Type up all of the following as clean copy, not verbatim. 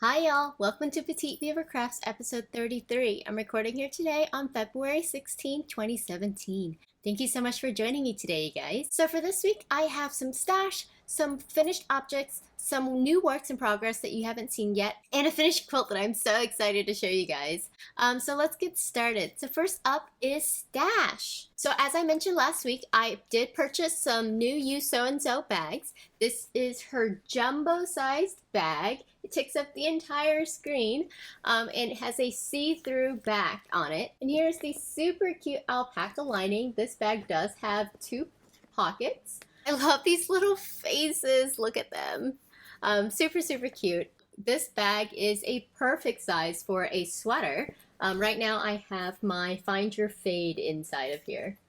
Hi y'all, welcome to Petite Beaver Crafts episode 33. I'm recording here today on February 16, 2017. Thank you so much for joining me today, you guys. So for this week, I have some stash, some finished objects, some new works in progress that you haven't seen yet, and a finished quilt that I'm so excited to show you guys. So let's get started. So first up is stash. So as I mentioned last week, I did purchase some new Ewesewansew bags. This is her jumbo-sized bag. It takes up the entire screen, and it has a see-through back on it. And here's the super cute alpaca lining. This bag does have two pockets. I love these little faces. Look at them. Super cute. This bag is a perfect size for a sweater. Right now I have my Find Your Fade inside of here.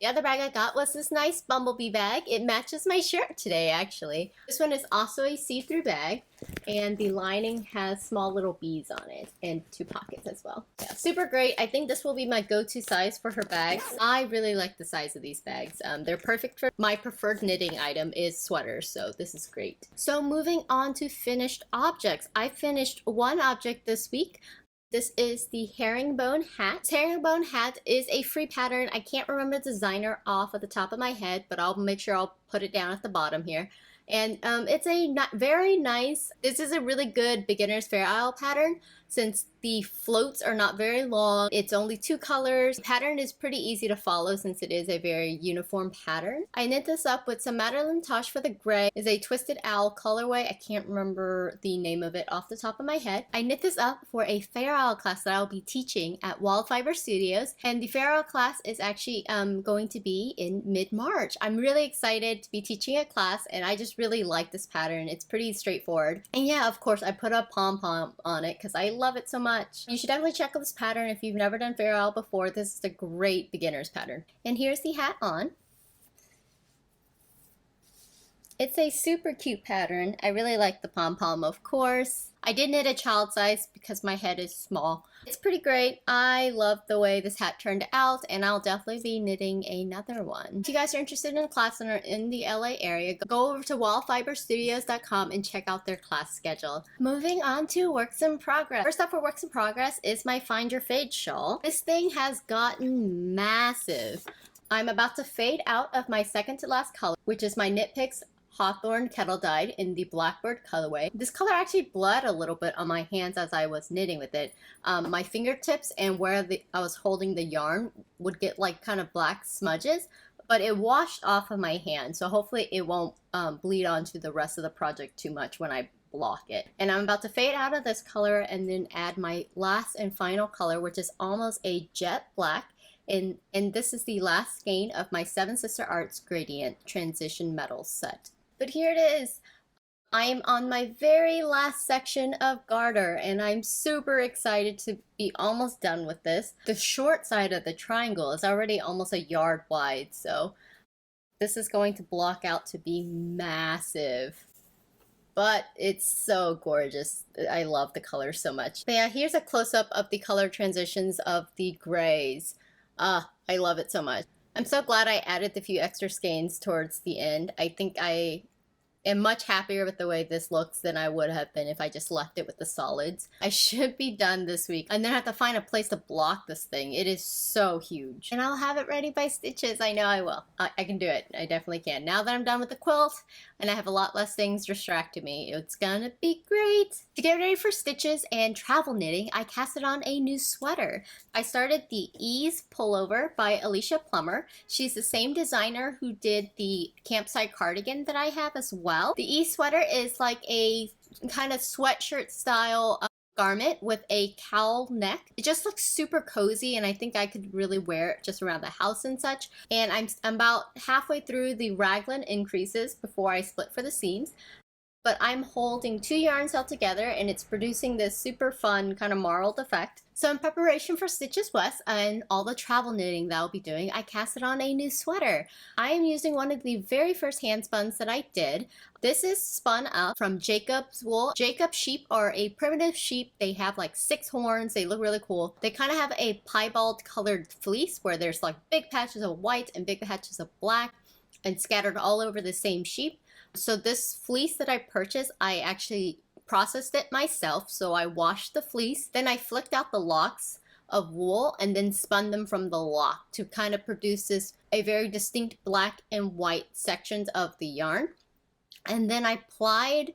The other bag I got was this nice bumblebee bag. It matches my shirt today, actually. This one is also a see-through bag, and the lining has small little bees on it and two pockets as well. Yeah, super great. I think this will be my go-to size for her bags. I really like the size of these bags. They're perfect for my preferred knitting item is sweaters, so this is great. So moving on to finished objects. I finished one object this week. This is the Herringbone hat. This Herringbone hat is a free pattern. I can't remember the designer off at the top of my head, but I'll make sure I'll put it down at the bottom here. And it's a very nice, this is a really good beginner's fair isle pattern since the floats are not very long. It's only two colors. The pattern is pretty easy to follow since it is a very uniform pattern. I knit this up with some Madelinetosh for the gray. It's a twisted owl colorway. I can't remember the name of it off the top of my head. I knit this up for a fair isle class that I'll be teaching at Wildfiber Studios, and the fair isle class is actually going to be in mid-March. I'm really excited to be teaching a class, and I just really like this pattern. It's pretty straightforward. And yeah, of course, I put a pom-pom on it because I love it so much. You should definitely check out this pattern if you've never done fair isle before. This is a great beginner's pattern. And here's the hat on. It's a super cute pattern. I really like the pom-pom, of course. I did knit a child size because my head is small. It's pretty great. I love the way this hat turned out, and I'll definitely be knitting another one. If you guys are interested in a class and are in the LA area, go over to wildfiberstudios.com and check out their class schedule. Moving on to works in progress. First up for works in progress is my Find Your Fade shawl. This thing has gotten massive. I'm about to fade out of my second to last color, which is my Knit Picks Hawthorn Kettle Dyed in the Blackbird colorway. This color actually bled a little bit on my hands as I was knitting with it. My fingertips and where I was holding the yarn would get like kind of black smudges, but it washed off of my hand, so hopefully it won't bleed onto the rest of the project too much when I block it. And I'm about to fade out of this color and then add my last and final color, which is almost a jet black. And this is the last skein of my Seven Sister Arts Gradient Transition Metals set. But here it is. I am on my very last section of garter, and I'm super excited to be almost done with this. The short side of the triangle is already almost a yard wide, so this is going to block out to be massive. But it's so gorgeous. I love the color so much. But yeah, here's a close-up of the color transitions of the grays. I love it so much. I'm so glad I added the few extra skeins towards the end. I think I am much happier with the way this looks than I would have been if I just left it with the solids. I should be done this week, and then I have to find a place to block this thing. It is so huge. And I'll have it ready by stitches. I know I will. I can do it. I definitely can. Now that I'm done with the quilt, and I have a lot less things distracting me, it's gonna be great. To get ready for stitches and travel knitting, I casted on a new sweater. I started the Ease Pullover by Alicia Plummer. She's the same designer who did the campsite cardigan that I have as well. The Ease sweater is like a kind of sweatshirt style garment with a cowl neck. It just looks super cozy, and I think I could really wear it just around the house and such. And I'm about halfway through the raglan increases before I split for the seams. But I'm holding two yarns held together, and it's producing this super fun kind of marled effect. So in preparation for Stitches West and all the travel knitting that I'll be doing, I casted on a new sweater. I am using one of the very first hand spuns that I did. This is spun up from Jacob's wool. Jacob sheep are a primitive sheep. They have like 6 horns. They look really cool. They kind of have a piebald colored fleece where there's like big patches of white and big patches of black and scattered all over the same sheep. So this fleece that I purchased, I actually processed it myself. So I washed the fleece, then I flicked out the locks of wool and then spun them from the lock to kind of produce this a very distinct black and white sections of the yarn. And then I plied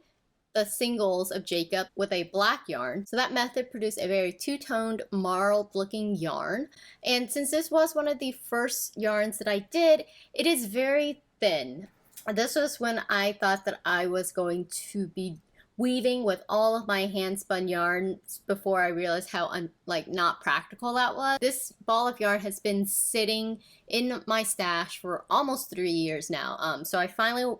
the singles of Jacob with a black yarn. So that method produced a very two-toned, marled looking yarn. And since this was one of the first yarns that I did, it is very thin. This was when I thought that I was going to be weaving with all of my hand spun yarns before I realized how not practical that was. This ball of yarn has been sitting in my stash for almost 3 years now. So I finally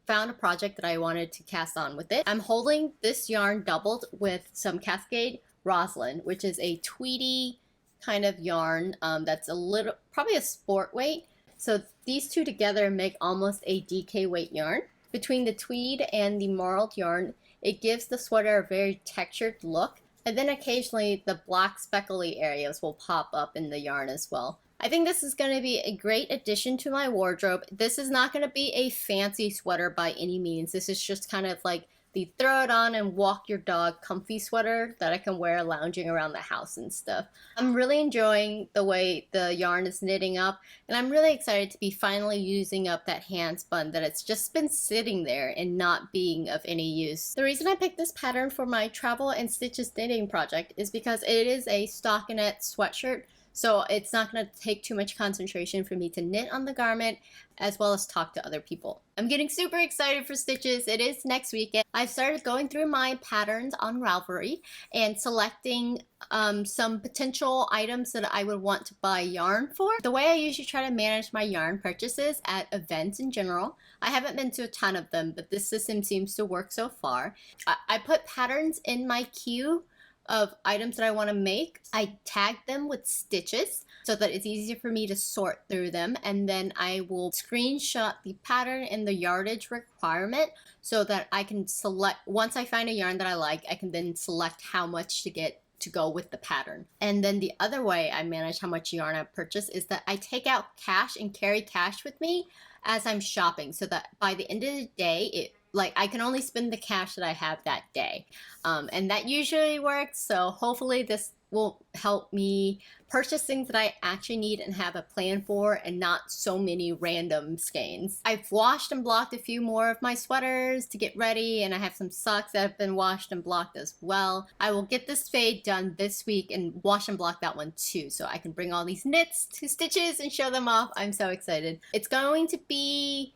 found a project that I wanted to cast on with it. I'm holding this yarn doubled with some Cascade Roslyn, which is a tweedy kind of yarn that's a little, probably a sport weight. So these two together make almost a DK weight yarn. Between the tweed and the marled yarn, it gives the sweater a very textured look. And then occasionally the black speckly areas will pop up in the yarn as well. I think this is going to be a great addition to my wardrobe. This is not going to be a fancy sweater by any means. This is just kind of like the throw it on and walk your dog comfy sweater that I can wear lounging around the house and stuff. I'm really enjoying the way the yarn is knitting up, and I'm really excited to be finally using up that hand spun that it's just been sitting there and not being of any use. The reason I picked this pattern for my Travel and Stitches knitting project is because it is a stockinette sweatshirt. So it's not going to take too much concentration for me to knit on the garment as well as talk to other people. I'm getting super excited for Stitches. It is next weekend. I've started going through my patterns on Ravelry and selecting some potential items that I would want to buy yarn for. The way I usually try to manage my yarn purchases at events in general, I haven't been to a ton of them, but this system seems to work so far. I put patterns in my queue of items that I want to make. I tag them with stitches so that it's easier for me to sort through them, and then I will screenshot the pattern and the yardage requirement so that I can select, once I find a yarn that I like, I can then select how much to get to go with the pattern. And then the other way I manage how much yarn I purchase is that I take out cash and carry cash with me as I'm shopping, so that by the end of the day, I can only spend the cash that I have that day. And that usually works, so hopefully this will help me purchase things that I actually need and have a plan for, and not so many random skeins. I've washed and blocked a few more of my sweaters to get ready, and I have some socks that have been washed and blocked as well. I will get this fade done this week and wash and block that one too, so I can bring all these knits to Stitches and show them off. I'm so excited. It's going to be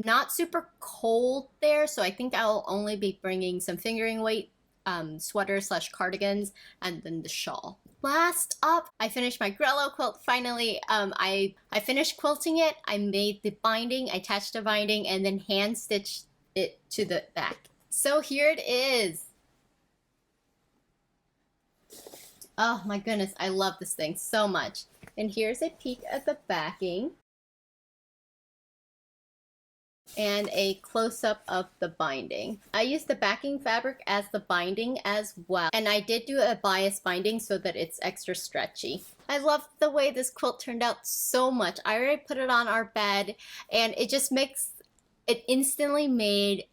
not super cold there, so I think I'll only be bringing some fingering weight sweaters / cardigans, and then the shawl. Last up, I finished my Grello quilt finally. I finished quilting it. I made the binding, I attached the binding, and then hand stitched it to the back. So here it is. Oh my goodness, I love this thing so much. And here's a peek at the backing and a close-up of the binding. I used the backing fabric as the binding as well, and I did do a bias binding so that it's extra stretchy. I love the way this quilt turned out so much. I already put it on our bed, and it just makes it instantly made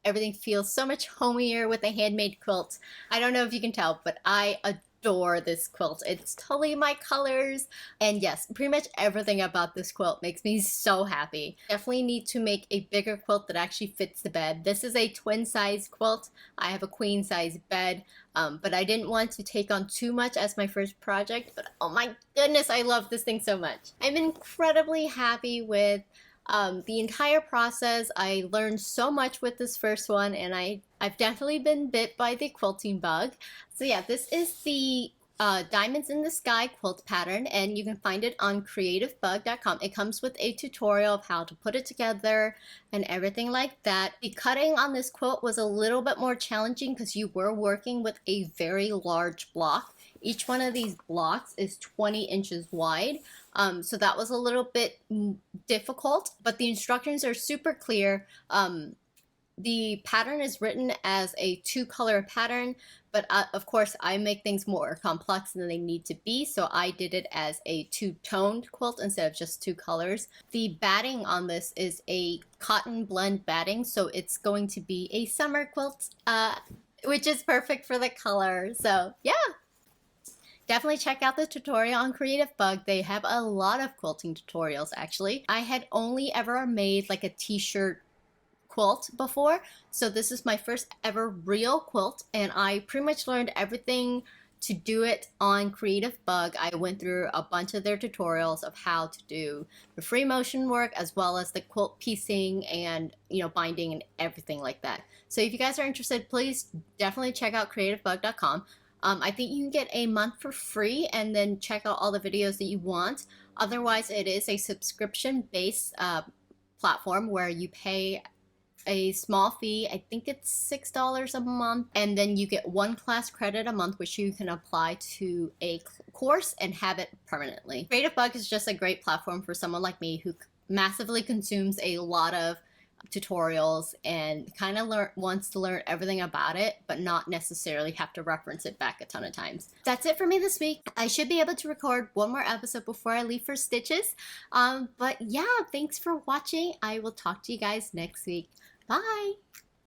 everything feel so much homier with a handmade quilt. I don't know if you can tell, but I adore this quilt. It's totally my colors, and yes, pretty much everything about this quilt makes me so happy. Definitely need to make a bigger quilt that actually fits the bed. This is a twin size quilt. I have a queen size bed, but I didn't want to take on too much as my first project, but oh my goodness, I love this thing so much. I'm incredibly happy with the entire process. I learned so much with this first one, and I've definitely been bit by the quilting bug. So yeah, this is the Diamonds in the Sky quilt pattern, and you can find it on creativebug.com. It comes with a tutorial of how to put it together and everything like that. The cutting on this quilt was a little bit more challenging because you were working with a very large block. Each one of these blocks is 20 inches wide, so that was a little bit difficult, but the instructions are super clear. The pattern is written as a 2-color pattern, but of course I make things more complex than they need to be, so I did it as a 2-toned quilt instead of just 2 colors. The batting on this is a cotton blend batting, so it's going to be a summer quilt which is perfect for the color. So yeah, definitely check out the tutorial on Creativebug. They have a lot of quilting tutorials actually. I had only ever made like a t-shirt quilt before, so this is my first ever real quilt, and I pretty much learned everything to do it on Creativebug. I went through a bunch of their tutorials of how to do the free motion work as well as the quilt piecing and, you know, binding and everything like that. So if you guys are interested, please definitely check out creativebug.com. I think you can get a month for free and then check out all the videos that you want. Otherwise, it is a subscription-based platform where you pay a small fee. I think it's $6 a month, and then you get 1 class credit a month, which you can apply to a course and have it permanently. Creativebug is just a great platform for someone like me who massively consumes a lot of tutorials and kind of wants to learn everything about it, but not necessarily have to reference it back a ton of times. That's it for me this week. I should be able to record one more episode before I leave for Stitches. But yeah, thanks for watching. I will talk to you guys next week. Bye!